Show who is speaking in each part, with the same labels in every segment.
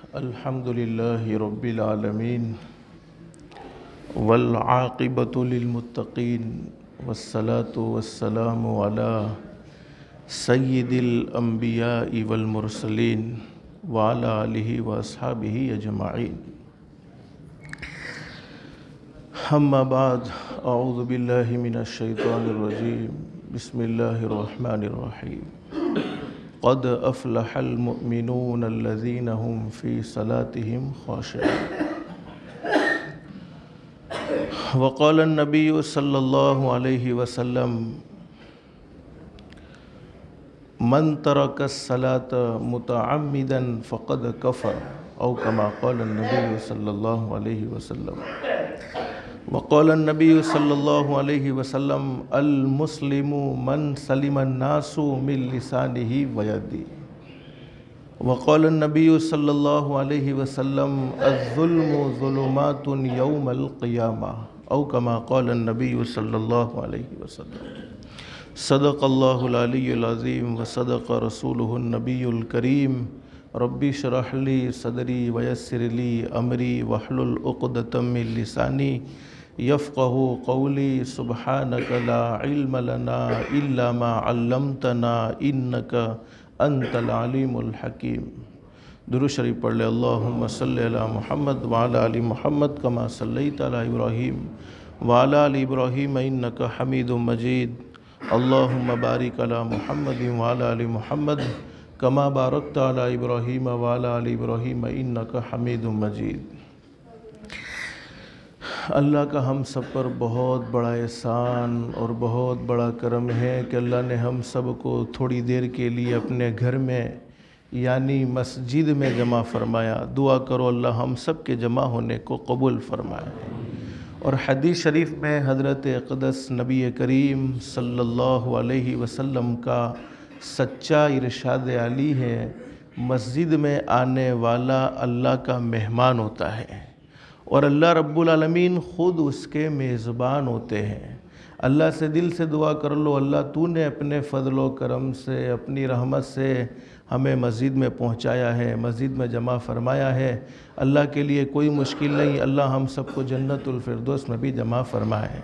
Speaker 1: الحمد لله رب العالمين والعاقبة للمتقين والصلاة والسلام على سيد الأنبياء والمرسلين وعلى آله وأصحابه أجمعين. أما بعد، أعوذ بالله من الشيطان الرجيم. بسم الله الرحمن الرحيم. قد أفلح المؤمنون الذين هم في صلاتهم خاشعون. وقال النبي صلى الله عليه وسلم: من ترك الصلاة متعمدا فقد كفر، أو كما قال النبي صلى الله عليه وسلم. وقال النبي صلى الله عليه وسلم: المسلم من سلم الناس من لسانه ويده. وقال النبي صلى الله عليه وسلم: الظلم ظلمات يوم القيامة، أو كما قال النبي صلى الله عليه وسلم. صدق الله العلي العظيم وصدق رسوله النبي الكريم. ربي اشرح لي صدري ويسر لي أمري واحلل عقدة من لساني يفقهوا قولي. سبحانك لا علم لنا إلا ما علمتنا إنك أنت العليم الحكيم. درود شریف پڑھ لے. اللہم صلی علی محمد وعلی آل محمد کما صلیت علی ابراہیم وعلی آل ابراہیم انک حمید مجید. اللہم بارک علی محمد وعلی آل محمد کما بارکت علی ابراہیم وعلی آل ابراہیم انک حمید مجید. اللہ کا ہم سب پر بہت بڑا احسان اور بہت بڑا کرم ہے کہ اللہ نے ہم سب کو تھوڑی دیر کے لیے اپنے گھر میں یعنی مسجد میں جمع فرمایا. دعا کرو اللہ ہم سب کے جمع ہونے کو قبول فرمائے. اور حدیث شریف میں حضرت اقدس نبی کریم صلی اللہ علیہ وسلم کا سچا ارشاد علی ہے: مسجد میں آنے والا اللہ کا مہمان ہوتا ہے اور اللہ رب العالمین خود اس کے میزبان ہوتے ہیں. اللہ سے دل سے دعا کر لو: اللہ تو نے اپنے فضل و کرم سے، اپنی رحمت سے ہمیں مسجد میں پہنچایا ہے، مسجد میں جمع فرمایا ہے. اللہ کے لیے کوئی مشکل نہیں، اللہ ہم سب کو جنت الفردوس میں بھی جمع فرمائے.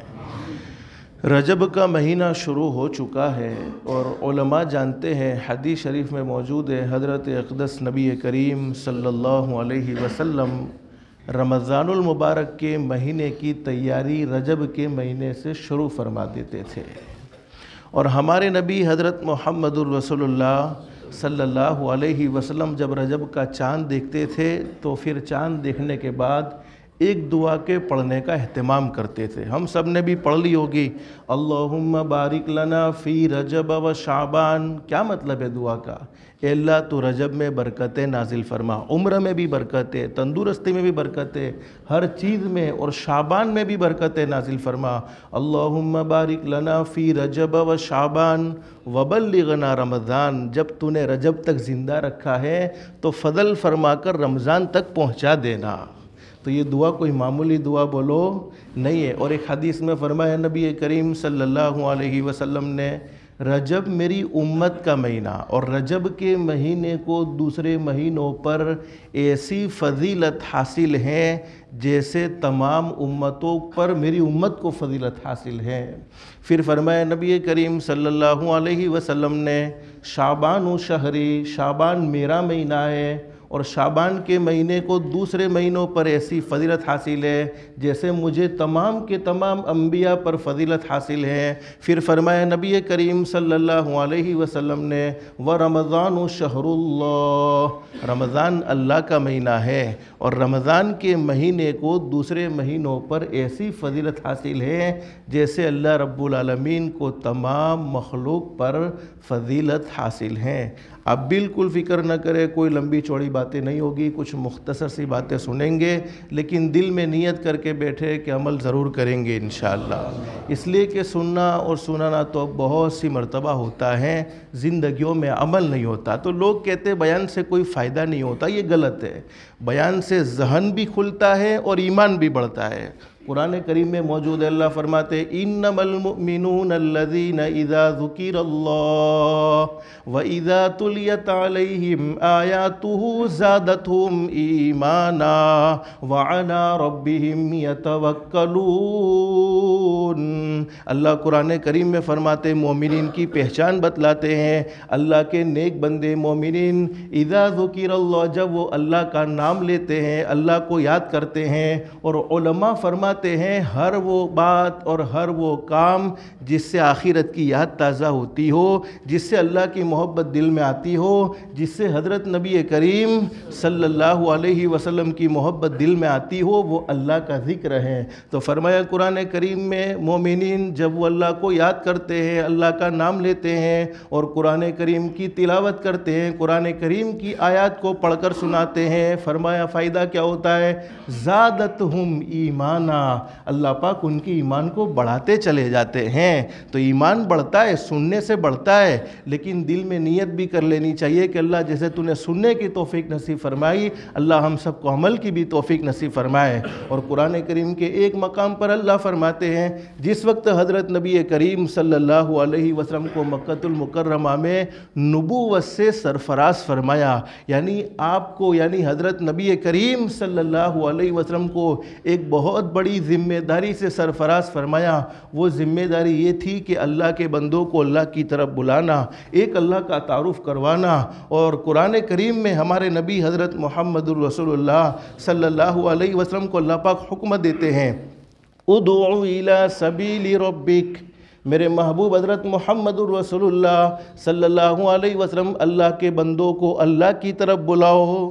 Speaker 1: رجب کا مہینہ شروع ہو چکا ہے اور علماء جانتے ہیں، حدیث شریف میں موجود ہے، حضرت اقدس نبی کریم صلی اللہ علیہ وسلم رمضان المبارک کے مہینے کی تیاری رجب کے مہینے سے شروع فرما دیتے تھے. اور ہمارے نبی حضرت محمد الرسول اللہ صلی اللہ علیہ وسلم جب رجب کا چاند دیکھتے تھے تو پھر چاند دیکھنے کے بعد ایک دعا کے پڑھنے کا اہتمام کرتے تھے. ہم سب نے بھی پڑھ لی ہوگی: اللہم بارک لنا فی رجب و شعبان. کیا مطلب ہے دعا کا؟ اے اللہ تو رجب میں برکتیں نازل فرما، عمر میں بھی برکتیں، تندرستی میں بھی برکتیں، ہر چیز میں، اور شعبان میں بھی برکتیں نازل فرما. اللہم بارک لنا فی رجب و شعبان وبلغنا رمضان. جب تو نے رجب تک زندہ رکھا ہے تو فضل فرما کر رمضان تک پہنچا دینا. تو یہ دعا کوئی معمولی دعا بولو نہیں ہے. اور ایک حدیث میں فرمایا نبی کریم صلی اللہ علیہ وسلم نے: رجب میری امت کا مہینہ، اور رجب کے مہینے کو دوسرے مہینوں پر ایسی فضیلت حاصل ہے جیسے تمام امتوں پر میری امت کو فضیلت حاصل ہے. پھر فرمایا نبی کریم صلی اللہ علیہ وسلم نے: شعبان و شہری، شعبان میرا مہینہ ہے اور شعبان کے مہینے کو دوسرے مہینوں پر ایسی فضیلت حاصل ہے جیسے مجھے تمام کے تمام انبیاء پر فضیلت حاصل ہے. پھر فرمایا نبی کریم صلی اللہ علیہ وسلم نے: وَرَمَضَانُ شَهْرُ اللَّهِ. رمضان اللہ کا مہینہ ہے اور رمضان کے مہینے کو دوسرے مہینوں پر ایسی فضیلت حاصل ہے جیسے اللہ رب العالمین کو تمام مخلوق پر فضیلت حاصل ہے. آپ بالکل فکر نہ کریں، کوئی لمبی چوڑی باتیں نہیں ہوگی، کچھ مختصر سی باتیں سنیں گے، لیکن دل میں نیت کر کے بیٹھے کہ عمل ضرور کریں گے انشاءاللہ. اس لیے کہ سننا اور سنانا تو بہت سی مرتبہ ہوتا ہے، زندگیوں میں عمل نہیں ہوتا. تو لوگ کہتے ہیں بیان سے کوئی فائدہ نہیں ہوتا، یہ غلط ہے. بیان سے ذہن بھی کھلتا ہے اور ایمان بھی بڑھتا ہے. قرآن کریم میں موجود ہے، اللہ فرماتے انما المؤمنون الذین اذا ذکر اللہ واذا تلیت علیہم آیاتہ زادتہم ایمانا وعلی ربہم یتوکلون۔ اللہ قرآن کریم میں فرماتے مومنین کی پہچان بتلاتے ہیں، اللہ کے نیک بندے مومنین اذا ذکر اللہ، جب وہ اللہ کا نام لیتے ہیں، اللہ کو یاد کرتے ہیں، اور علماء فرماتے ہیں ہر وہ بات اور ہر وہ کام جس سے آخرت کی یاد تازہ ہوتی ہو، جس سے اللہ کی محبت دل میں آتی ہو، جس سے حضرت نبی کریم صلی اللہ علیہ وسلم کی محبت دل میں آتی ہو، وہ اللہ کا ذکر ہے۔ تو فرمایا قرآن کریم میں مومنین جب وہ اللہ کو یاد کرتے ہیں، اللہ کا نام لیتے ہیں اور قرآن کریم کی تلاوت کرتے ہیں، قرآن کریم کی آیات کو پڑھ کر سناتے ہیں، فرمایا فائدہ کیا ہوتا ہے؟ زادتہم ایمانا، اللہ پاک ان کی ایمان کو بڑھاتے چلے جاتے ہیں۔ تو ایمان بڑھتا ہے، سننے سے بڑھتا ہے، لیکن دل میں نیت بھی کر لینی چاہیے کہ اللہ جیسے تو نے سننے کی توفیق نصیب فرمائی، اللہ ہم سب کو عمل کی بھی توفیق نصیب فرمائے۔ اور قرآن کریم کے ایک مقام پر اللہ فرماتے ہیں جس وقت حضرت نبی کریم صلی اللہ علیہ وسلم کو مکہ المکرمہ میں نبوت سے سرفراز فرمایا، یعنی آپ کو، یعنی حضرت نبی کریم صلی اللہ علیہ وسلم کو ایک بہت بڑی ذمہ داری سے سرفراز فرمایا۔ وہ ذمہ داری یہ تھی کہ اللہ کے بندوں کو اللہ کی طرف بلانا، ایک اللہ کا تعارف کروانا۔ اور قرآن کریم میں ہمارے نبی حضرت محمد الرسول اللہ صلی اللہ علیہ وسلم کو اللہ پاک حکم دیتے ہیں ادعو الی سبیل ربک، میرے محبوب حضرت محمد الرسول اللہ صلی اللہ علیہ وسلم اللہ کے بندوں کو اللہ کی طرف بلاؤ۔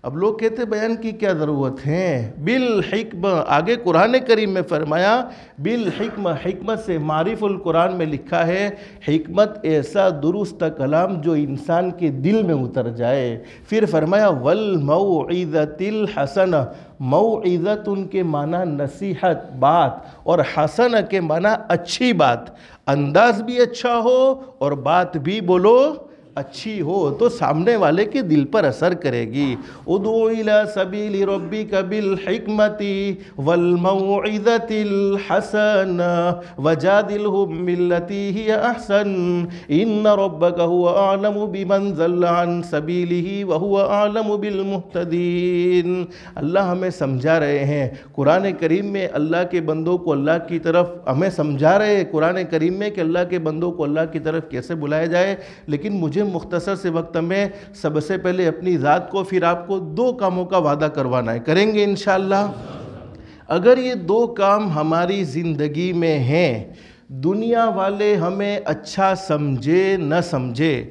Speaker 1: اب لوگ کہتے بیان کی کیا ضرورت ہے؟ بالحکمہ، آگے قرآن کریم میں فرمایا بالحکمہ، حکمت سے معرف القرآن میں لکھا ہے حکمت ایسا درست کلام جو انسان کے دل میں اتر جائے۔ پھر فرمایا والموعظۃ الحسنہ، موعظت ان کے معنی نصیحت، بات، اور حسنہ کے معنی اچھی بات، انداز بھی اچھا ہو اور بات بھی بولو اچھی ہو تو سامنے والے کے دل پر اثر کرے گی۔ ادعو الی سبیل ربک بالحکمت والموعظۃ الحسنہ وجادلہم باللتی ہی احسن ان ربک هو اعلم بمن ضل عن سبیلہ وہو اعلم بالمہتدین۔ اللہ ہمیں سمجھا رہے ہیں قرآن کریم میں اللہ کے بندوں کو اللہ کی طرف، ہمیں سمجھا رہے ہیں قرآن کریم میں کہ اللہ کے بندوں کو اللہ کی طرف کیسے بلایا جائے، لیکن مجھے مختصر سے وقت میں سب سے پہلے اپنی ذات کو، پھر آپ کو دو کاموں کا وعدہ کروانا ہے، کریں گے انشاءاللہ۔ اگر یہ دو کام ہماری زندگی میں ہیں، دنیا والے ہمیں اچھا سمجھے نہ سمجھے،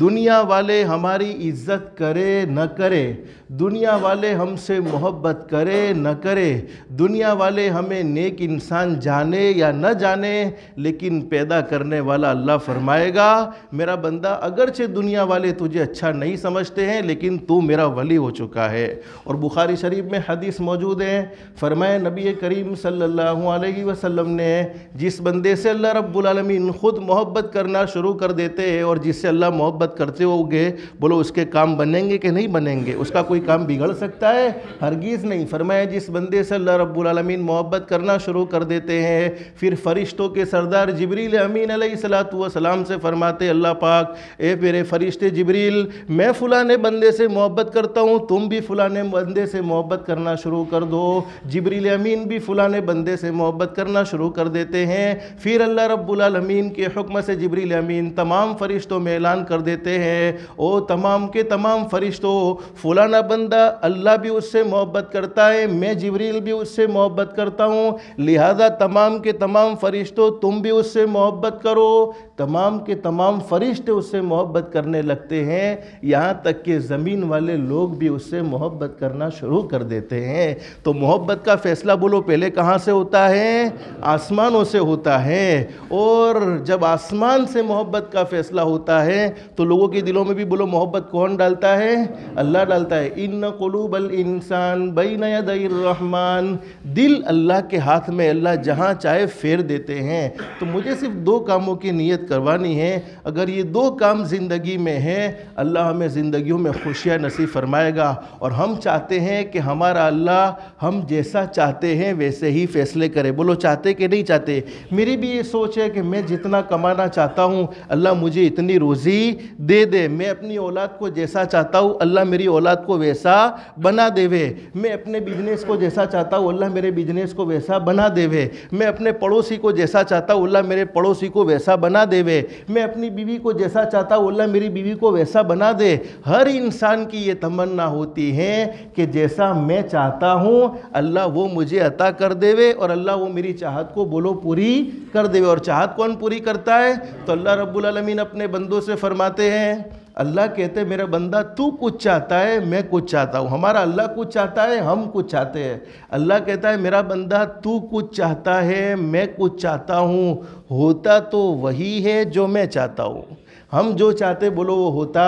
Speaker 1: دنیا والے ہماری عزت کرے نہ کرے، دنیا والے ہم سے محبت کرے نہ کرے، دنیا والے ہمیں نیک انسان جانے یا نہ جانے، لیکن پیدا کرنے والا اللہ فرمائے گا میرا بندہ اگرچہ دنیا والے تجھے اچھا نہیں سمجھتے ہیں لیکن تو میرا ولی ہو چکا ہے۔ اور بخاری شریف میں حدیث موجود ہے، فرمایا نبی کریم صلی اللہ علیہ وسلم نے جس بندے سے اللہ رب العالمین خود محبت کرنا شروع کر دیتے ہیں اور جس سے اللہ محبت کرتے ہوگے، بولو اس کے کام بنیں گے کہ نہیں بنیں گے؟ اس کا کوئی کام بگڑ سکتا ہے؟ ہرگز نہیں۔ فرمایا جس بندے سے اللہ رب العالمین محبت کرنا شروع کر دیتے ہیں، پھر فرشتوں کے سردار جبریل امین علیہ السلام سے فرماتے اللہ پاک اے میرے فرشتے جبریل، میں فلانے بندے سے محبت کرتا ہوں، تم بھی فلانے بندے سے محبت کرنا شروع کر دو۔ جبریل امین بھی فلانے بندے سے محبت کرنا شروع کر دیتے ہیں، پھر اللہ رب العالمین کے حکم سے جبریل امین تمام فرشتوں میں اعلان کر دیتے ہیں او تمام کے تمام فرشتوں، فلانا بندہ اللہ بھی اس سے محبت کرتا ہے، میں جبریل بھی اس سے محبت کرتا ہوں، لہذا تمام کے تمام فرشتوں تم بھی اس سے محبت کرو۔ تمام کے تمام فرشتے اس سے محبت کرنے لگتے ہیں، یہاں تک کہ زمین والے لوگ بھی اس سے محبت کرنا شروع کر دیتے ہیں۔ تو محبت کا فیصلہ بولو پہلے کہاں سے ہوتا ہے؟ آسمانوں سے ہوتا ہے۔ اور جب آسمان سے محبت کا فیصلہ ہوتا ہے تو لوگوں کے دلوں میں بھی بولو محبت کون ڈالتا ہے؟ اللہ ڈالتا ہے۔ ان قلوب الانسان بین یدی الرحمن، دل اللہ کے ہاتھ میں، اللہ جہاں چاہے پھیر دیتے ہیں۔ تو مجھے صرف 2 کاموں کی نیت کروانی ہے، اگر یہ 2 کام زندگی میں ہیں اللہ ہمیں زندگیوں میں خوشیاں نصیب فرمائے گا۔ اور ہم چاہتے ہیں کہ ہمارا اللہ ہم جیسا چاہتے ہیں ویسے ہی فیصلے کرے۔ بولو چاہتے کہ نہیں چاہتے؟ میری بھی یہ سوچ ہے کہ میں جتنا کمانا چاہتا ہوں اللہ مجھے اتنی روزی دے دے، میں اپنی اولاد کو جیسا چاہتا ہوں اللہ میری اولاد کو ویسا بنا دے وے، میں اپنے بزنس کو جیسا چاہتا ہوں اللہ میرے بزنس کو ویسا بنا دے وے، میں اپنے پڑوسی کو جیسا چاہتا ہوں اللہ میرے پڑوسی کو ویسا بنا دے وے، میں اپنی بیوی کو جیسا چاہتا ہوں اللہ میری بیوی کو ویسا بنا دے۔ ہر انسان کی یہ تمنا ہوتی ہے کہ جیسا میں چاہتا ہوں اللہ وہ مجھے عطا کر دے وے، اور اللہ وہ میری چاہت کو بولو پوری کر دے وے۔ اور چاہت کون پوری کرتا ہے؟ تو اللہ رب العالمین اپنے بندوں سے فرماتے ہیں، اللہ کہتے ہیں میرا بندہ تو کچھ چاہتا ہے میں کچھ چاہتا ہوں۔ ہمارا اللہ کچھ چاہتا ہے ہم کچھ چاہتے ہیں۔ اللہ کہتا ہے میرا بندہ تو کچھ چاہتا ہے میں کچھ چاہتا ہوں، ہوتا تو وہی ہے جو میں چاہتا ہوں۔ ہم جو چاہتے بولو وہ ہوتا،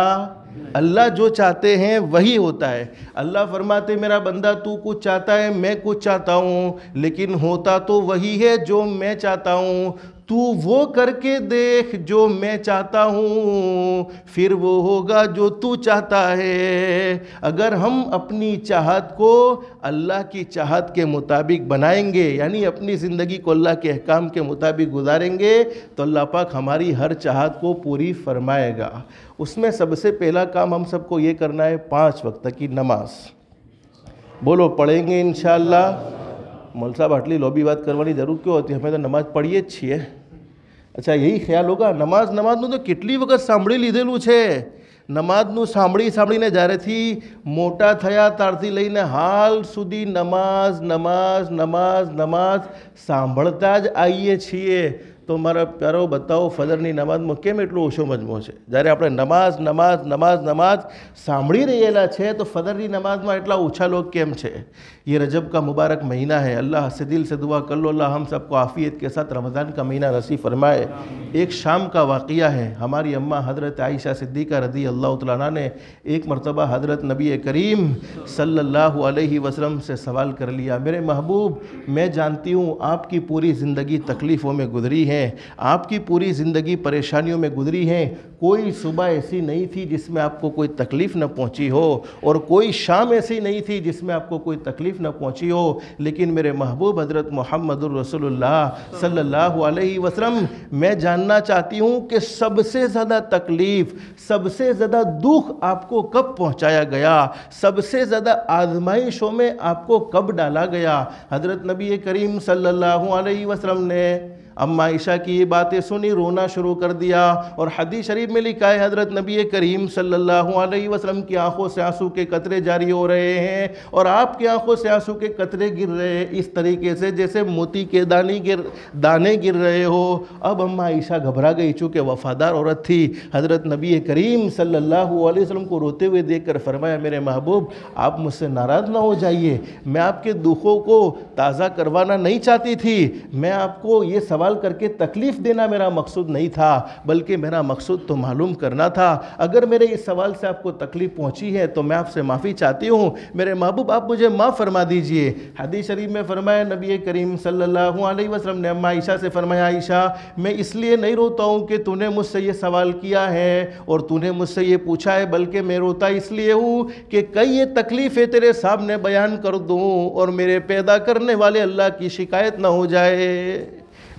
Speaker 1: اللہ جو چاہتے ہیں وہی ہوتا ہے۔ اللہ فرماتے میرا بندہ تو کچھ چاہتا ہے میں کچھ چاہتا ہوں، لیکن ہوتا تو وہی ہے جو میں چاہتا ہوں۔ تو وہ کر کے دیکھ جو میں چاہتا ہوں، پھر وہ ہوگا جو تو چاہتا ہے۔ اگر ہم اپنی چاہت کو اللہ کی چاہت کے مطابق بنائیں گے، یعنی اپنی زندگی کو اللہ کے احکام کے مطابق گزاریں گے، تو اللہ پاک ہماری ہر چاہت کو پوری فرمائے گا۔ اس میں سب سے پہلا کام ہم سب کو یہ کرنا ہے 5 وقت کی نماز۔ بولو پڑھیں گے انشاءاللہ۔ مول صاحب آٹلی لوبی بات کروانی ضرور کیوں ہوتی ہے؟ ہمیں تو نماز پڑھیے اچھی ہے۔ اچھا یہی خیال ہوگا نمازનું તો કેટલી વખત સાંભળી લીધેલું છે। નમાઝનું સાંભળીને જ્યારેથી મોટા થયા ત્યારથી લઈને હાલ સુધી નમાઝ નમાઝ નમાઝ નમાઝ સાંભળતા જ આવીએ છીએ। તો મારા પ્યારો બતાવો ફજરની નમાઝમાં કેમ એટલો ઓછો મજમો છે? જ્યારે આપણે નમાઝ નમાઝ નમાઝ નમાઝ સાંભળી રહેલા છે તો ફજરની નમાઝમાં એટલા ઓછા લોગ કેમ છે? یہ رجب کا مبارک مہینہ ہے، اللہ سے دل سے دعا کر لو اللہ ہم سب کو عافیت کے ساتھ رمضان کا مہینہ نصیب فرمائے۔ ایک شام کا واقعہ ہے، ہماری اماں حضرت عائشہ صدیقہ رضی اللہ تعالیٰ عنہ نے ایک مرتبہ حضرت نبی کریم صلی اللہ علیہ وسلم سے سوال کر لیا، میرے محبوب میں جانتی ہوں آپ کی پوری زندگی تکلیفوں میں گزری ہے، آپ کی پوری زندگی پریشانیوں میں گزری ہے، کوئی صبح ایسی نہیں تھی جس میں آپ کو کوئی تکلیف نہ پہنچی ہو، اور کوئی شام ایسی نہیں تھی جس میں آپ کو کوئی تکلیف نہ پہنچی ہو، لیکن میرے محبوب حضرت محمد الرسول اللہ صلی اللہ علیہ وسلم میں جاننا چاہتی ہوں کہ سب سے زیادہ تکلیف، سب سے زیادہ دکھ آپ کو کب پہنچایا گیا، سب سے زیادہ آزمائشوں میں آپ کو کب ڈالا گیا؟ حضرت نبی کریم صلی اللہ علیہ وسلم نے اماں عائشہ کی یہ باتیں سنی، رونا شروع کر دیا، اور حدیث شریف میں لکھا ہے حضرت نبی کریم صلی اللہ علیہ وسلم کی آنکھوں سے آنسو کے قطرے جاری ہو رہے ہیں، اور آپ کی آنکھوں سے آنسو کے قطرے گر رہے ہیں اس طریقے سے جیسے موتی کے دانے گر رہے ہو۔ اب اماں عائشہ گھبرا گئی، چونکہ وفادار عورت تھی، حضرت نبی کریم صلی اللہ علیہ وسلم کو روتے ہوئے دیکھ کر فرمایا، میرے محبوب آپ مجھ سے ناراض نہ ہو جائیے، میں آپ کے دکھوں کو تازہ کروانا نہیں چاہتی تھی، میں آپ کو یہ سوال کر کے تکلیف دینا میرا مقصود نہیں تھا، بلکہ میرا مقصود تو معلوم کرنا تھا۔ اگر میرے اس سوال سے آپ کو تکلیف پہنچی ہے تو میں آپ سے معافی چاہتی ہوں، میرے محبوب آپ مجھے معاف فرما دیجئے۔ حدیث شریف میں فرمایا نبی کریم صلی اللہ علیہ وسلم نے اماں عائشہ سے فرمایا، عائشہ میں اس لیے نہیں روتا ہوں کہ تو نے مجھ سے یہ سوال کیا ہے اور تو نے مجھ سے یہ پوچھا ہے، بلکہ میں روتا اس لیے ہوں کہ کئی یہ تکلیفیں تیرے سامنے بیان کر دوں اور میرے پیدا کرنے والے اللہ کی شکایت نہ ہو جائے،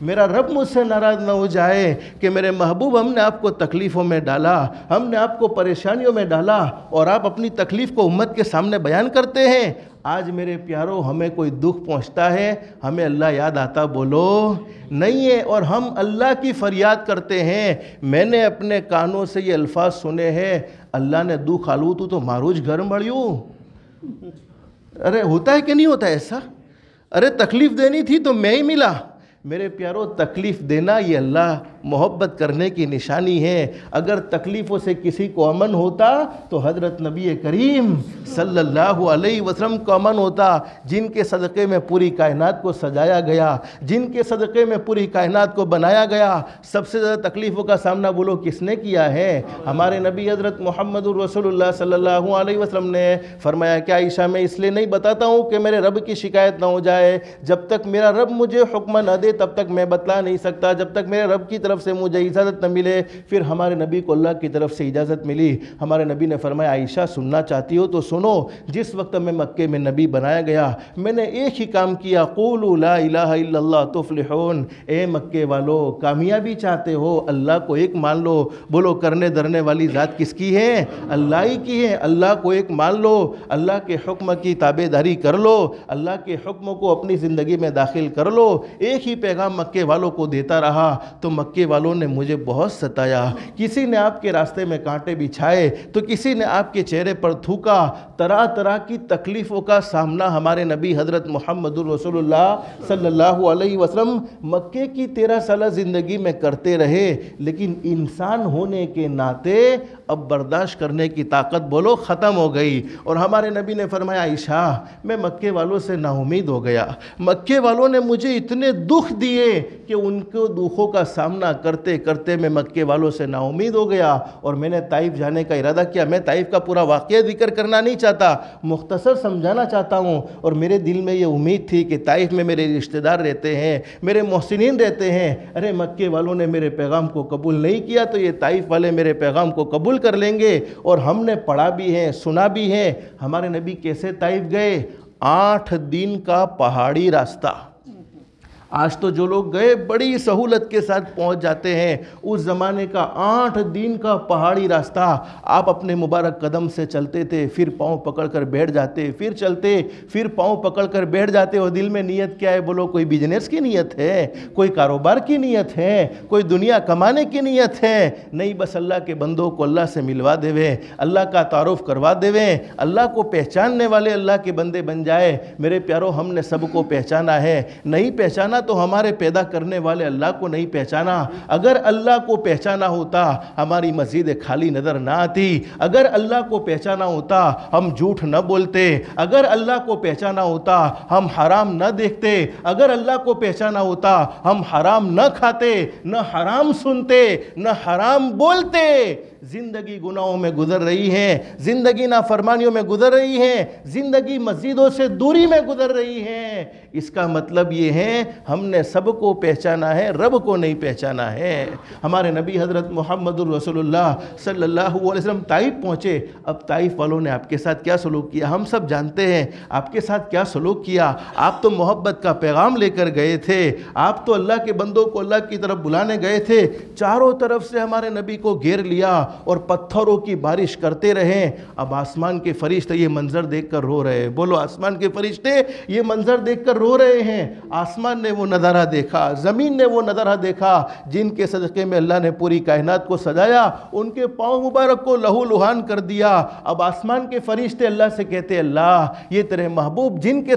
Speaker 1: میرا رب مجھ سے ناراض نہ ہو جائے کہ میرے محبوب ہم نے آپ کو تکلیفوں میں ڈالا، ہم نے آپ کو پریشانیوں میں ڈالا، اور آپ اپنی تکلیف کو امت کے سامنے بیان کرتے ہیں۔ آج میرے پیاروں ہمیں کوئی دکھ پہنچتا ہے، ہمیں اللہ یاد آتا بولو نہیں ہے، اور ہم اللہ کی فریاد کرتے ہیں۔ میں نے اپنے کانوں سے یہ الفاظ سنے ہیں، اللہ نے دکھ آلو تو ماروج گھر مڑیوں۔ ارے ہوتا ہے کہ نہیں ہوتا ایسا؟ ارے تکلیف دینی تھی تو میں ہی ملا، میرے پیارو تکلیف دینا یہ اللہ محبت کرنے کی نشانی ہے۔ اگر تکلیفوں سے کسی کو امن ہوتا تو حضرت نبی کریم صلی اللہ علیہ وسلم کو امن ہوتا، جن کے صدقے میں پوری کائنات کو سجایا گیا، جن کے صدقے میں پوری کائنات کو بنایا گیا۔ سب سے زیادہ تکلیفوں کا سامنا بولو کس نے کیا ہے؟ ہمارے نبی حضرت محمد رسول اللہ صلی اللہ علیہ وسلم نے فرمایا کہ عائشہ میں اس لیے نہیں بتاتا ہوں کہ میرے رب کی شکایت نہ ہو جائے، جب تک میرا رب مجھے حکم نہ دے تب تک میں بتلا نہیں سکتا، جب تک میرے رب کی طرف سے مجھے اجازت نہ ملے۔ پھر ہمارے نبی کو اللہ کی طرف سے اجازت ملی۔ ہمارے نبی نے فرمایا عائشہ سننا چاہتی ہو تو سنو، جس وقت میں مکے میں نبی بنایا گیا میں نے ایک ہی کام کیا، قولوا لا الہ الا اللہ تفلحون۔ اے مکے والو کامیابی چاہتے ہو اللہ کو ایک مان لو۔ بولو کرنے درنے والی ذات کس کی ہے؟ اللہ ہی کی ہے۔ اللہ کو ایک مان لو، اللہ کے حکم کی تابع داری کر لو، اللہ کے حکم کو اپنی زندگی میں داخل کر لو۔ ایک ہی پیغام مکے والوں کو دیتا رہا تو مکے والوں نے مجھے بہت ستایا، کسی نے آپ کے راستے میں کانٹے بچھائے تو کسی نے آپ کے چہرے پر تھوکا۔ طرح طرح کی تکلیفوں کا سامنا ہمارے نبی حضرت محمد رسول اللہ صلی اللہ علیہ وسلم مکے کی 13 سالہ زندگی میں کرتے رہے، لیکن انسان ہونے کے ناطے اب برداشت کرنے کی طاقت بولو ختم ہو گئی۔ اور ہمارے نبی نے فرمایا عائشہ میں مکے والوں سے نا امید ہو گیا، مکے والوں نے مجھے اتنے دکھ دیے کہ ان کو دکھوں کا سامنا کرتے کرتے میں مکے والوں سے نا امید ہو گیا اور میں نے طائف جانے کا ارادہ کیا۔ میں طائف کا پورا واقعہ ذکر کرنا نہیں چاہتا، مختصر سمجھانا چاہتا ہوں۔ اور میرے دل میں یہ امید تھی کہ طائف میں میرے رشتہ دار رہتے ہیں، میرے محسنین رہتے ہیں، ارے مکے والوں نے میرے پیغام کو قبول نہیں کیا تو یہ طائف والے میرے پیغام کو قبول کر لیں گے۔ اور ہم نے پڑھا بھی ہے، سنا بھی ہے، ہمارے نبی کیسے طائف گئے؟ 8 دن کا پہاڑی راستہ۔ آج تو جو لوگ گئے بڑی سہولت کے ساتھ پہنچ جاتے ہیں، اس زمانے کا 8 دن کا پہاڑی راستہ آپ اپنے مبارک قدم سے چلتے تھے، پھر پاؤں پکڑ کر بیٹھ جاتے، پھر چلتے، پھر پاؤں پکڑ کر بیٹھ جاتے۔ اور دل میں نیت کیا ہے بولو؟ کوئی بزنس کی نیت ہے، کوئی کاروبار کی نیت ہے، کوئی دنیا کمانے کی نیت ہے؟ نہیں، بس اللہ کے بندوں کو اللہ سے ملوا دیویں، اللہ کا تعارف کروا دیویں، اللہ کو پہچاننے والے اللہ کے بندے بن جائے۔ میرے پیارو ہم نے سب کو پہچانا ہے، نہیں پہچانا تو ہمارے پیدا کرنے والے اللہ کو نہیں پہچانا۔ اگر اللہ کو پہچانا ہوتا ہماری مسجد خالی نظر نہ آتی، اگر اللہ کو پہچانا ہوتا ہم جھوٹ نہ بولتے، اگر اللہ کو پہچانا ہوتا ہم حرام نہ دیکھتے، اگر اللہ کو پہچانا ہوتا ہم حرام نہ کھاتے، نہ حرام سنتے، نہ حرام بولتے۔ زندگی گناہوں میں گزر رہی ہے، زندگی نافرمانیوں میں گزر رہی ہے، زندگی مسجدوں سے دوری میں گزر رہی ہے۔ اس کا مطلب یہ ہے ہم نے سب کو پہچانا ہے، رب کو نہیں پہچانا ہے۔ ہمارے نبی حضرت محمد رسول اللہ صلی اللہ علیہ وسلم طائف پہنچے۔ اب طائف والوں نے آپ کے ساتھ کیا سلوک کیا ہم سب جانتے ہیں۔ آپ کے ساتھ کیا سلوک کیا؟ آپ تو محبت کا پیغام لے کر گئے تھے، آپ تو اللہ کے بندوں کو اللہ کی طرف بلانے گئے تھے۔ چاروں طرف سے ہمارے نبی کو گھیر لیا اور پتھروں کی بارش کرتے رہے۔ اب آسمان کے فرشتے یہ منظر دیکھ کر رو رہے ہیں۔ بولو آسمان کے فرشتے یہ منظر دیکھ کر رو رہے ہیں۔ آسمان نے وہ نظارہ دیکھا، زمین نے وہ نظارہ دیکھا جن کے صدقے میں اللہ نے پوری کائنات کو سجایا، ان کے پاؤں مبارک کو لہو لہان کر دیا۔ اب آسمان کے فرشتے اللہ سے کہتے اللہ یہ تیرے محبوب جن کے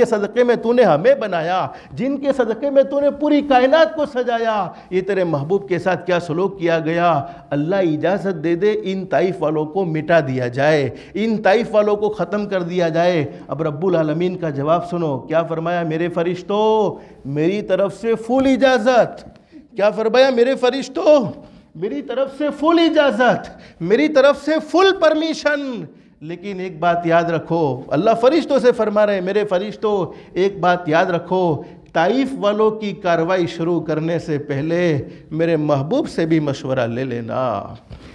Speaker 1: صدقے میں تو نے ہمیں بنایا، جن کے صدقے میں تو نے پوری کائنات کو سجایا، یہ تیرے محبوب کے ساتھ کیا سلوک کیا گیا؟ اللہ اجازت دے دے ان طائف والوں کو مٹا دیا جائے، ان طائف والوں کو ختم کر دیا جائے۔ اب رب العالمین کا جواب سنو، کیا فرمایا؟ میرے فرشتوں میری طرف سے فل اجازت۔ کیا فرمایا؟ میرے فرشتوں میری طرف سے فل اجازت، میری طرف سے فل پرمیشن۔ لیکن ایک بات یاد رکھو، اللہ فرشتوں سے فرما رہے ہیں میرے فرشتوں ایک بات یاد رکھو، طائف والوں کی کاروائی شروع کرنے سے پہلے میرے محبوب سے بھی مشورہ لے لینا،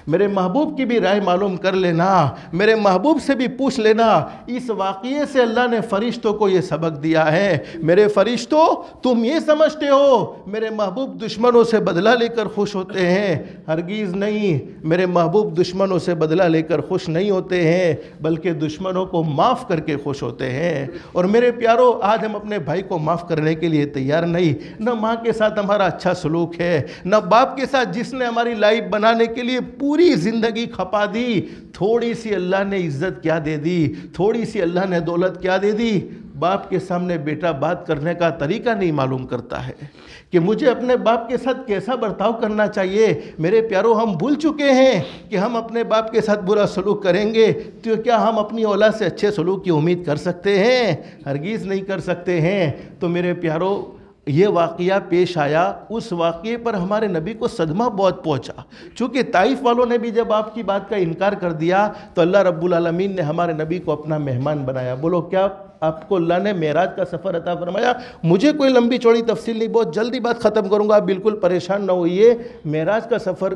Speaker 1: میرے محبوب کی بھی رائے معلوم کر لینا، میرے محبوب سے بھی پوچھ لینا۔ اس واقعے سے اللہ نے فرشتوں کو یہ سبق دیا ہے، میرے فرشتوں تم یہ سمجھتے ہو میرے محبوب دشمنوں سے بدلہ لے کر خوش ہوتے ہیں؟ ہرگز نہیں، میرے محبوب دشمنوں سے بدلہ لے کر خوش نہیں ہوتے ہیں، بلکہ دشمنوں کو معاف کر کے خوش ہوتے ہیں۔ اور میرے پیاروں آج ہم اپنے بھائی کو معاف کرنے کے لیے تیار نہیں، نہ ماں کے ساتھ ہمارا اچھا سلوک ہے، نہ باپ کے ساتھ جس نے ہماری لائف بنانے کے لیے پوری زندگی کھپا دی۔ تھوڑی سی اللہ نے عزت کیا دے دی، تھوڑی سی اللہ نے دولت کیا دے دی؟ باپ کے سامنے بیٹا بات کرنے کا طریقہ نہیں معلوم کرتا ہے کہ مجھے اپنے باپ کے ساتھ کیسا برتاؤ کرنا چاہیے۔ میرے پیاروں، ہم بھول چکے ہیں کہ ہم اپنے باپ کے ساتھ برا سلوک کریں گے تو کیا ہم اپنی اولاد سے اچھے سلوک کی امید کر سکتے ہیں؟ ہرگز نہیں کر سکتے ہیں۔ تو میرے پیاروں، یہ واقعہ پیش آیا، اس واقعے پر ہمارے نبی کو صدمہ بہت پہنچا، چونکہ طائف والوں نے بھی جب آپ کی بات کا انکار کر دیا تو اللہ رب العالمین نے ہمارے نبی کو اپنا مہمان بنایا۔ بولو، کیا آپ کو اللہ نے معراج کا سفر عطا فرمایا؟ مجھے کوئی لمبی چوڑی تفصیل نہیں، بہت جلدی بات ختم کروں گا، آپ بالکل پریشان نہ ہوئیے۔ معراج کا سفر،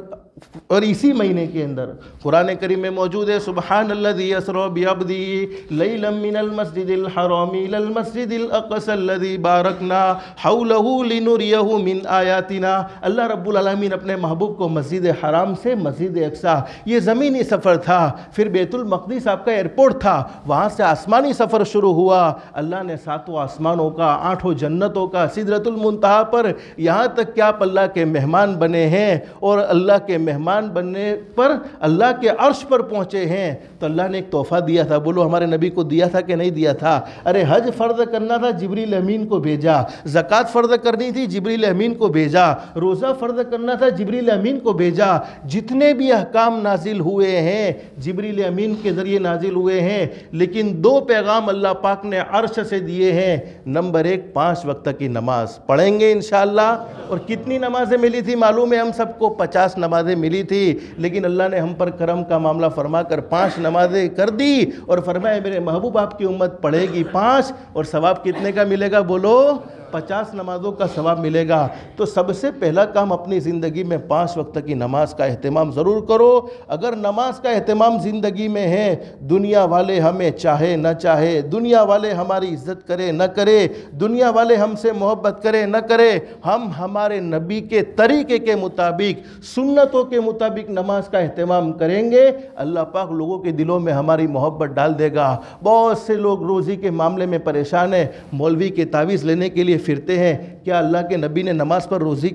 Speaker 1: اور اسی مہینے کے اندر قرآن کریم میں موجود ہے، سبحان الذی اسری بعبدہ لیلا من المسجد الحرام الی المسجد الاقصی الذی بارکنا حولہ لنریہ من آیاتنا۔ اللہ رب العالمین اپنے محبوب کو مسجد حرام سے مسجد اقصی، یہ زمینی سفر تھا، پھر بیت المقدس آپ کا ایئرپورٹ تھا، وہاں سے آسمانی سفر شروع ہوا۔ اللہ نے 7 آسمانوں کا، 8 جنتوں کا، سدرۃ المنتہا پر، یہاں تک کہ آپ اللہ کے مہمان بنے ہیں، اور اللہ کے مہمان بننے پر اللہ کے عرش پر پہنچے ہیں تو اللہ نے ایک تحفہ دیا تھا۔ بولو، ہمارے نبی کو دیا تھا کہ نہیں دیا تھا؟ ارے حج فرض کرنا تھا، جبریل امین کو بھیجا۔ زکوٰۃ فرض کرنی تھی، جبریل امین کو بھیجا۔ روزہ فرض کرنا تھا، جبریل امین کو بھیجا۔ جتنے بھی احکام نازل ہوئے ہیں جبریل امین کے ذریعے نازل ہوئے ہیں، لیکن 2 پیغام اللہ پاک نے عرش سے دیے ہیں۔ نمبر 1، 5 وقت کی نماز پڑھیں گے انشاءاللہ۔ اور کتنی نمازیں ملی تھی معلوم ہے ہم سب کو؟ 50 نمازیں ملی تھی، لیکن اللہ نے ہم پر کرم کا معاملہ فرما کر 5 نمازیں کر دی، اور فرمایا میرے محبوب آپ کی امت پڑھے گی 5، اور ثواب کتنے کا ملے گا؟ بولو، 50 نمازوں کا ثواب ملے گا۔ تو سب سے پہلا کام اپنی زندگی میں 5 وقت کی نماز کا اہتمام ضرور کرو۔ اگر نماز کا اہتمام زندگی میں ہے، دنیا والے ہمیں چاہے نہ چاہے، دنیا والے ہماری عزت کرے نہ کرے، دنیا والے ہم سے محبت کرے نہ کرے، ہم ہمارے نبی کے طریقے کے مطابق، سنتوں کے مطابق نماز کا اہتمام کریں گے، اللہ پاک لوگوں کے دلوں میں ہماری محبت ڈال دے گا۔ بہت سے لوگ روزی کے معاملے میں پریشان ہیں، مولوی کے تعویذ لینے کے لیے پھرتے ہیں۔ کیا اللہ کے نبی نے نماز پر روزی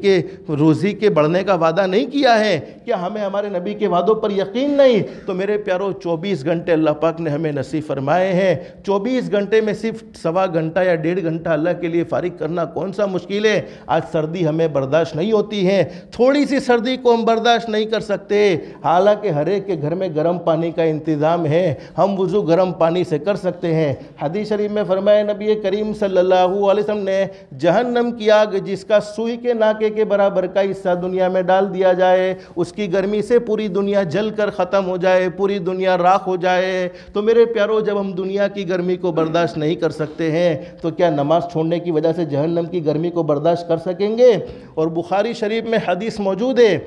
Speaker 1: کے بڑھنے کا وعدہ نہیں کیا ہے؟ کیا ہمیں ہمارے نبی کے وعدوں پر یقین نہیں؟ تو میرے پیاروں، 24 گھنٹے اللہ پاک نے ہمیں نصیب فرمائے ہیں۔ 24 گھنٹے میں صرف 1.25 گھنٹہ یا 1.5 گھنٹہ اللہ کے لیے فارغ کرنا کون سا مشکل ہے؟ آج سردی ہمیں برداشت نہیں ہوتی ہے، تھوڑی سی سردی کو ہم برداشت نہیں کر سکتے، حالانکہ ہر ایک کے گھر میں گرم پانی کا انتظام ہے، ہم وضو گرم پانی سے کر سکتے ہیں۔ حدیث شریف میں فرمایا نبی کریم صلی اللہ علیہ وسلم نے، جہنم کی آگ جس کا سوئی کے ناکے کے برابر کا حصہ دنیا میں ڈال دیا جائے، اس کی گرمی سے پوری دنیا جل کر ختم ہو جائے، پوری دنیا راکھ ہو جائے۔ تو میرے پیاروں، جب ہم دنیا کی گرمی کو برداشت نہیں کر سکتے ہیں تو کیا نماز چھوڑنے کی وجہ سے جہنم کی گرمی کو برداشت کر سکیں گے؟ اور بخاری شریف میں حدیث موجود ہے،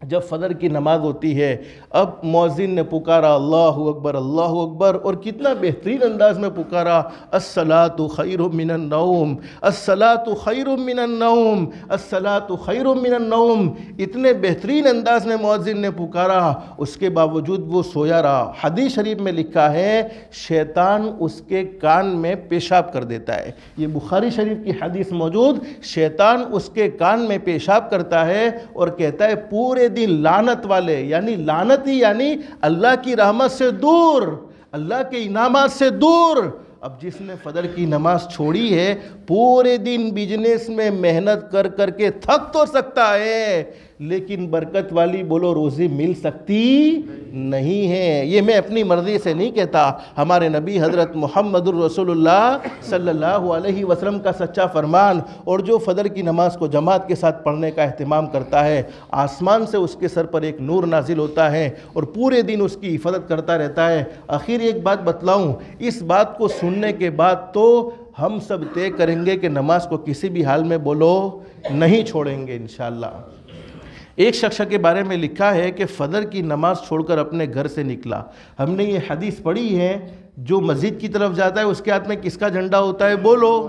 Speaker 1: جب فجر کی نماز ہوتی ہے، اب مؤذن نے پکارا اللہ اکبر اللہ اکبر، اور کتنا بہترین انداز میں پکارا، الصلاۃ خیر من النوم، الصلاۃ خیر من النوم، الصلاۃ خیر من النوم، اتنے بہترین انداز میں مؤذن نے پکارا، اس کے باوجود وہ سویا رہا۔ حدیث شریف میں لکھا ہے شیطان اس کے کان میں پیشاب کر دیتا ہے، یہ بخاری شریف کی حدیث موجود، شیطان اس کے کان میں پیشاب کرتا ہے اور کہتا ہے پورے دن لعنت والے، یعنی لعنتی، یعنی اللہ کی رحمت سے دور، اللہ کے انعامات سے دور۔ اب جس نے فجر کی نماز چھوڑی ہے، پورے دن بزنس میں محنت کر کر کے تھک تو سکتا ہے، لیکن برکت والی بولو روزی مل سکتی نہیں ہے۔ یہ میں اپنی مرضی سے نہیں کہتا، ہمارے نبی حضرت محمد الرسول اللہ صلی اللہ علیہ وسلم کا سچا فرمان۔ اور جو فجر کی نماز کو جماعت کے ساتھ پڑھنے کا اہتمام کرتا ہے، آسمان سے اس کے سر پر ایک نور نازل ہوتا ہے اور پورے دن اس کی حفاظت کرتا رہتا ہے۔ آخر ایک بات بتلاؤں، اس بات کو سننے کے بعد تو ہم سب طے کریں گے کہ نماز کو کسی بھی حال میں بولو نہیں چھوڑیں گے انشاءاللہ۔ ایک شخص کے بارے میں لکھا ہے کہ فجر کی نماز چھوڑ کر اپنے گھر سے نکلا۔ ہم نے یہ حدیث پڑھی ہے، جو مسجد کی طرف جاتا ہے اس کے ہاتھ میں کس کا جھنڈا ہوتا ہے؟ بولو،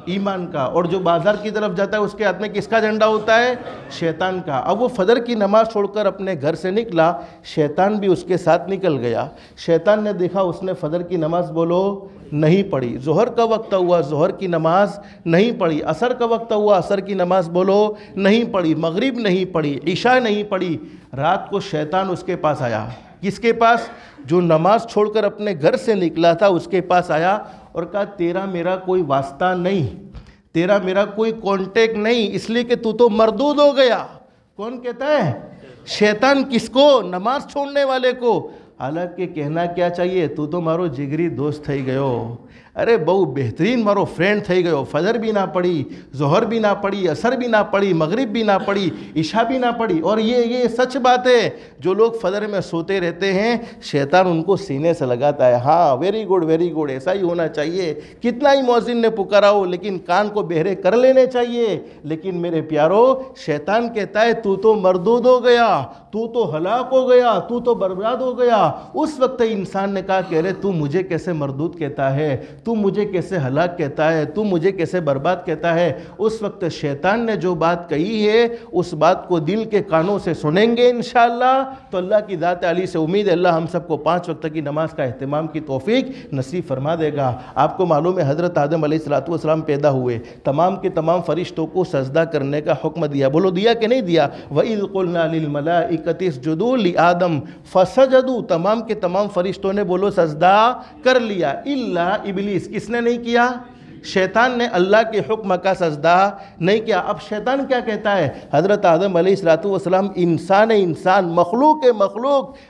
Speaker 1: ایمان کا۔ اور جو بازار کی طرف جاتا ہے اس کے ہاتھ میں کس کا جھنڈا ہوتا ہے؟ شیطان کا۔ اب وہ فجر کی نماز چھوڑ کر اپنے گھر سے نکلا، شیطان بھی اس کے ساتھ نکل گیا۔ شیطان نے دیکھا اس نے فجر کی نماز بولو نہیں پڑھی، ظہر کا وقت ہوا ظہر کی نماز نہیں پڑھی، عصر کا وقت ہوا عصر کی نماز بولو نہیں پڑھی، مغرب نہیں پڑھی، عشاء نہیں پڑھی۔ رات کو شیطان اس کے پاس آیا، کس کے پاس؟ جو نماز چھوڑ کر اپنے گھر سے نکلا تھا اس کے پاس آیا اور کہا تیرا میرا کوئی واسطہ نہیں، تیرا میرا کوئی کانٹیکٹ نہیں، اس لیے کہ تو مردود ہو گیا۔ کون کہتا ہے؟ شیطان۔ کس کو؟ نماز چھوڑنے والے کو۔ حالانکہ کہنا کیا چاہیے، تو مارو جگری دوست تھئی گئے ہو، ارے بہو بہترین مارو فرینڈ تھئی گئے ہو، فجر بھی نہ پڑھی، ظہر بھی نہ پڑھی، عصر بھی نہ پڑھی، مغرب بھی نہ پڑھی، عشاء بھی نہ پڑھی۔ اور یہ سچ بات ہے، جو لوگ فجر میں سوتے رہتے ہیں شیطان ان کو سینے سے لگاتا ہے، ہاں ویری گڈ، ایسا ہی ہونا چاہیے، کتنا ہی مؤذن نے پکارا ہو لیکن کان کو بہرے کر لینے چاہیے۔ لیکن میرے پیارو، شیطان کہتا ہے تو مردود ہو گیا، تو ہلاک ہو گیا، تو برباد ہو گیا۔ اس وقت انسان نے کہا کہ ارے تو مجھے کیسے مردود کہتا ہے، تو مجھے کیسے ہلاک کہتا ہے، تو مجھے کیسے برباد کہتا ہے۔ اس وقت شیطان نے جو بات کہی ہے اس بات کو دل کے کانوں سے سنیں گے انشاءاللہ تو اللہ کی ذات علی سے امید ہے اللہ ہم سب کو 5 وقت کی نماز کا اہتمام کی توفیق نصیب فرما دے گا۔ آپ کو معلوم ہے حضرت آدم علیہ السلام پیدا ہوئے، تمام کے تمام فرشتوں کو سجدہ کرنے کا حکم دیا، بولو دیا کہ نہیں دیا؟ وَإِذْ قُلْنَا لِلْمَلَائِكَةِ اسْجُدُوا لِآدَمَ فَسَجَدُوا، تمام کے تمام فرشتوں نے بولو سجدہ کر لیا، الا ابلیس، کس نے نہیں کیا؟ شیطان نے اللہ کے حکم کا سجدہ نہیں کیا۔ اب شیطان کیا کہتا ہے؟ حضرت آدم علیہ السلام انسان مخلوق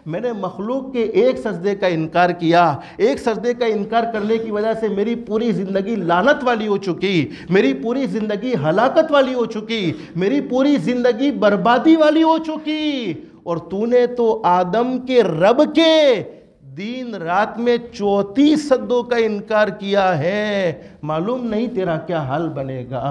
Speaker 1: میں نے مخلوق کے ایک سجدے کا انکار کیا، ایک سجدے کا انکار کرنے کی وجہ سے میری پوری زندگی لعنت والی ہو چکی، میری پوری زندگی ہلاکت والی ہو چکی، میری پوری زندگی بربادی والی ہو چکی، اور تو نے تو آدم کے رب کے دن رات میں 34 سجدوں کا انکار کیا ہے، معلوم نہیں تیرا کیا حال بنے گا۔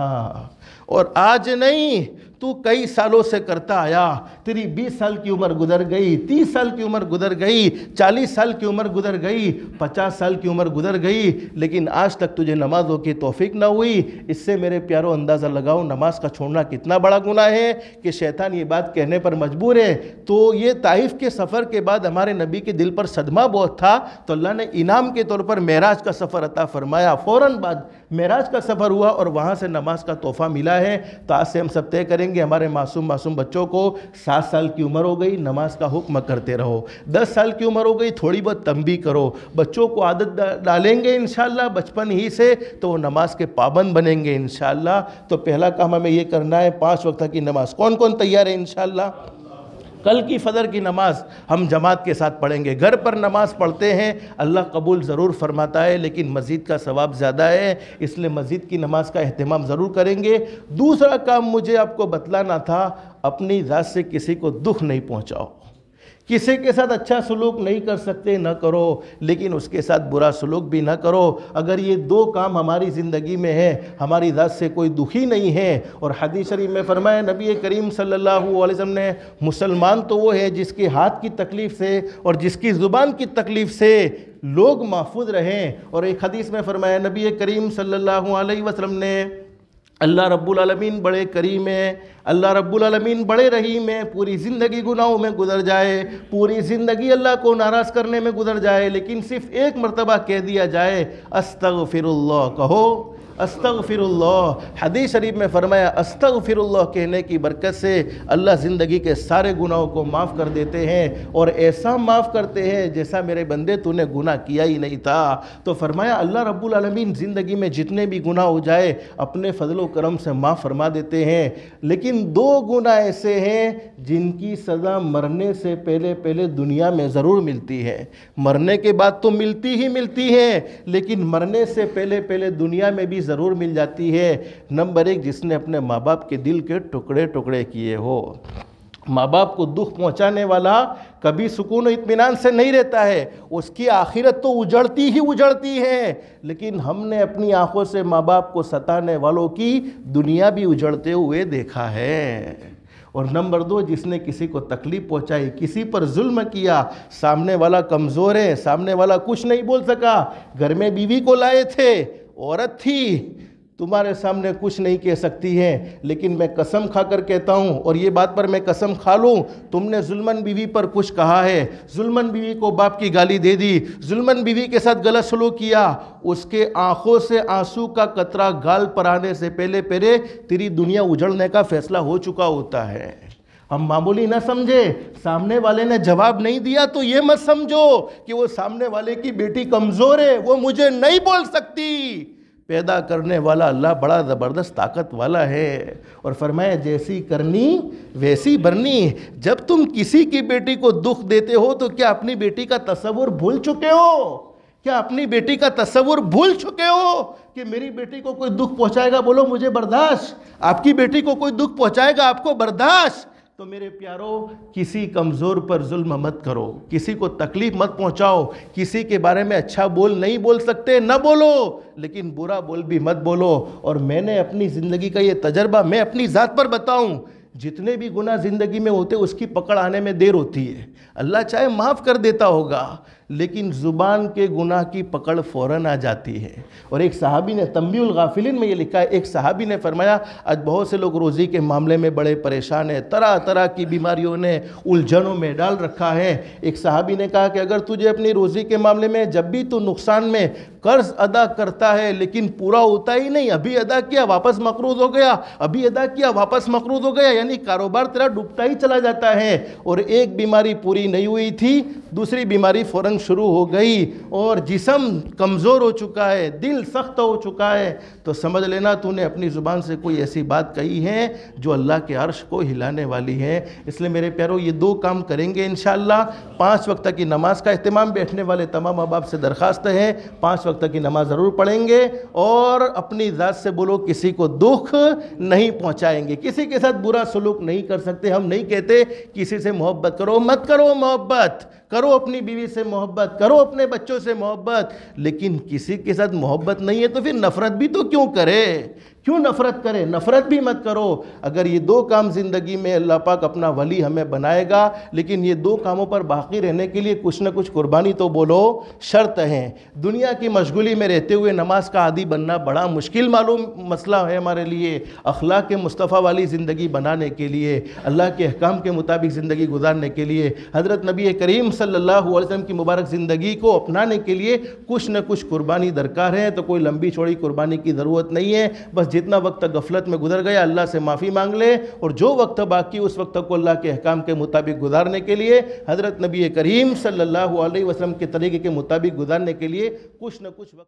Speaker 1: اور آج نہیں، تو کئی سالوں سے کرتا آیا، تیری 20 سال کی عمر گزر گئی، 30 سال کی عمر گزر گئی، 40 سال کی عمر گزر گئی، 50 سال کی عمر گزر گئی، لیکن آج تک تجھے نمازوں کی توفیق نہ ہوئی۔ اس سے میرے پیارو اندازہ لگاؤ نماز کا چھوڑنا کتنا بڑا گناہ ہے کہ شیطان یہ بات کہنے پر مجبور ہے۔ تو یہ طائف کے سفر کے بعد ہمارے نبی کے دل پر صدمہ بہت تھا، تو اللہ نے انعام کے طور پر معراج کا سفر عطا فرمایا، فوراً بعد معراج کا سفر ہوا اور وہاں سے نماز کا تحفہ ملا ہے۔ تو آج سے ہم سب طے کریں گے ہمارے معصوم بچوں کو 7 سال کی عمر ہو گئی نماز کا حکم کرتے رہو، 10 سال کی عمر ہو گئی تھوڑی بہت تنبیہ کرو، بچوں کو عادت ڈالیں گے انشاءاللہ بچپن ہی سے تو وہ نماز کے پابند بنیں گے انشاءاللہ۔ تو پہلا کام ہمیں یہ کرنا ہے 5 وقت کی نماز، کون کون تیار ہے انشاءاللہ؟ کل کی فجر کی نماز ہم جماعت کے ساتھ پڑھیں گے، گھر پر نماز پڑھتے ہیں اللہ قبول ضرور فرماتا ہے لیکن مسجد کا ثواب زیادہ ہے، اس لیے مسجد کی نماز کا اہتمام ضرور کریں گے۔ دوسرا کام مجھے آپ کو بتلانا تھا، اپنی ذات سے کسی کو دکھ نہیں پہنچاؤ، کسی کے ساتھ اچھا سلوک نہیں کر سکتے نہ کرو، لیکن اس کے ساتھ برا سلوک بھی نہ کرو۔ اگر یہ 2 کام ہماری زندگی میں ہے، ہماری ذات سے کوئی دکھی نہیں ہے۔ اور حدیث شریف میں فرمایا نبی کریم صلی اللہ علیہ وسلم نے، مسلمان تو وہ ہے جس کے ہاتھ کی تکلیف سے اور جس کی زبان کی تکلیف سے لوگ محفوظ رہیں۔ اور ایک حدیث میں فرمایا نبی کریم صلی اللہ علیہ وسلم نے، اللہ رب العالمین بڑے کریم ہیں، اللہ رب العالمین بڑے رحیم ہیں، پوری زندگی گناہوں میں گزر جائے، پوری زندگی اللہ کو ناراض کرنے میں گزر جائے، لیکن صرف ایک مرتبہ کہہ دیا جائے استغفر اللہ، کہو استغفر اللہ۔ حدیث شریف میں فرمایا استغفر اللہ کہنے کی برکت سے اللہ زندگی کے سارے گناہوں کو معاف کر دیتے ہیں، اور ایسا معاف کرتے ہیں جیسا میرے بندے تو نے گناہ کیا ہی نہیں تھا۔ تو فرمایا اللہ رب العالمین زندگی میں جتنے بھی گناہ ہو جائے اپنے فضل و کرم سے معاف فرما دیتے ہیں، لیکن 2 گناہ ایسے ہیں جن کی سزا مرنے سے پہلے دنیا میں ضرور ملتی ہے، مرنے کے بعد تو ملتی ہی ملتی ہے لیکن مرنے سے پہلے دنیا میں بھی ضرور مل جاتی ہے۔ نمبر 1، جس نے اپنے ماں باپ کے دل کے ٹکڑے کیے ہو۔ ماں باپ کو دکھ پہنچانے والا کبھی سکون و اطمینان سے نہیں رہتا ہے، اس کی آخرت تو اجڑتی ہے، لیکن ہم نے اپنی آنکھوں سے ماں باپ کو ستانے والوں کی دنیا بھی اجڑتے ہوئے دیکھا ہے۔ اور نمبر 2، جس نے کسی کو تکلیف پہنچائی، کسی پر ظلم کیا، سامنے والا کمزور ہے، سامنے والا کچھ نہیں بول سکا، گھر میں بیوی کو لائے تھے، عورت تھی، تمہارے سامنے کچھ نہیں کہہ سکتی ہے، لیکن میں قسم کھا کر کہتا ہوں، اور یہ بات پر میں قسم کھا لوں، تم نے ظلمن بیوی پر کچھ کہا ہے، ظلمن بیوی کو باپ کی گالی دے دی، ظلمن بیوی کے ساتھ غلط سلوک کیا، اس کے آنکھوں سے آنسو کا قطرہ گال پر آنے سے پہلے تیری دنیا اجڑنے کا فیصلہ ہو چکا ہوتا ہے۔ ہم معمولی نہ سمجھے، سامنے والے نے جواب نہیں دیا تو یہ مت سمجھو کہ وہ سامنے والے کی بیٹی کمزور ہے، وہ مجھے نہیں بول سکتی۔ پیدا کرنے والا اللہ بڑا زبردست طاقت والا ہے، اور فرمایا جیسی کرنی ویسی برنی۔ جب تم کسی کی بیٹی کو دکھ دیتے ہو تو کیا اپنی بیٹی کا تصور بھول چکے ہو؟ کیا اپنی بیٹی کا تصور بھول چکے ہو کہ میری بیٹی کو کوئی دکھ پہنچائے گا بولو مجھے برداشت، آپ کی بیٹی کو کوئی دکھ پہنچائے گا آپ کو برداشت؟ تو میرے پیارو، کسی کمزور پر ظلم مت کرو، کسی کو تکلیف مت پہنچاؤ، کسی کے بارے میں اچھا بول نہیں بول سکتے نہ بولو، لیکن برا بول بھی مت بولو۔ اور میں نے اپنی زندگی کا یہ تجربہ میں اپنی ذات پر بتاؤں، جتنے بھی گناہ زندگی میں ہوتے اس کی پکڑ آنے میں دیر ہوتی ہے، اللہ چاہے معاف کر دیتا ہوگا، لیکن زبان کے گناہ کی پکڑ فوراً آ جاتی ہے۔ اور ایک صحابی نے تنبیہ الغافلین میں یہ لکھا ہے، ایک صحابی نے فرمایا آج بہت سے لوگ روزی کے معاملے میں بڑے پریشان ہیں، طرح طرح کی بیماریوں نے الجھنوں میں ڈال رکھا ہے۔ ایک صحابی نے کہا کہ اگر تجھے اپنی روزی کے معاملے میں جب بھی تو نقصان میں قرض ادا کرتا ہے لیکن پورا ہوتا ہی نہیں، ابھی ادا کیا واپس مقروض ہو گیا، ابھی ادا کیا واپس مقروض ہو گیا، یعنی کاروبار تیرا ڈوبتا ہی چلا جاتا ہے، اور ایک بیماری پوری نہیں ہوئی تھی دوسری بیماری فوراً شروع ہو گئی، اور جسم کمزور ہو چکا ہے، دل سخت ہو چکا ہے، تو سمجھ لینا تو نے اپنی زبان سے کوئی ایسی بات کہی ہے جو اللہ کے عرش کو ہلانے والی ہے۔ اس لیے میرے پیارو یہ دو کام کریں گے انشاءاللہ۔ 5 وقت کی نماز کا اہتمام، بیٹھنے والے تمام احباب سے درخواست ہے 5 وقت کی نماز ضرور پڑھیں گے، اور اپنی ذات سے بولو کسی کو دکھ نہیں پہنچائیں گے، کسی کے ساتھ برا سلوک نہیں کر سکتے۔ ہم نہیں کہتے کسی سے محبت کرو، مت کرو محبت، کرو اپنی بیوی سے محبت، کرو اپنے بچوں سے محبت، لیکن کسی کے ساتھ محبت نہیں ہے تو پھر نفرت بھی تو کیوں کرے؟ کیوں نفرت کرے؟ نفرت بھی مت کرو۔ اگر یہ دو کام زندگی میں اللہ پاک اپنا ولی ہمیں بنائے گا، لیکن یہ دو کاموں پر باقی رہنے کے لیے کچھ نہ کچھ قربانی تو بولو شرط ہے۔ دنیا کی مشغولی میں رہتے ہوئے نماز کا عادی بننا بڑا مشکل معلوم مسئلہ ہے ہمارے لیے۔ اخلاق مصطفیٰ والی زندگی بنانے کے لیے، اللہ کے احکام کے مطابق زندگی گزارنے کے لیے، حضرت نبی کریم صلی اللہ علیہ وسلم کی مبارک زندگی کو اپنانے کے لیے کچھ نہ کچھ قربانی درکار ہے۔ تو کوئی لمبی چوڑی قربانی کی ضرورت نہیں ہے، بس جتنا وقت غفلت میں گزر گیا اللہ سے معافی مانگ لے، اور جو وقت باقی اس وقت کو اللہ کے احکام کے مطابق گزارنے کے لیے، حضرت نبی کریم صلی اللہ علیہ وسلم کے طریقے کے مطابق گزارنے کے لیے کچھ نہ کچھ وقت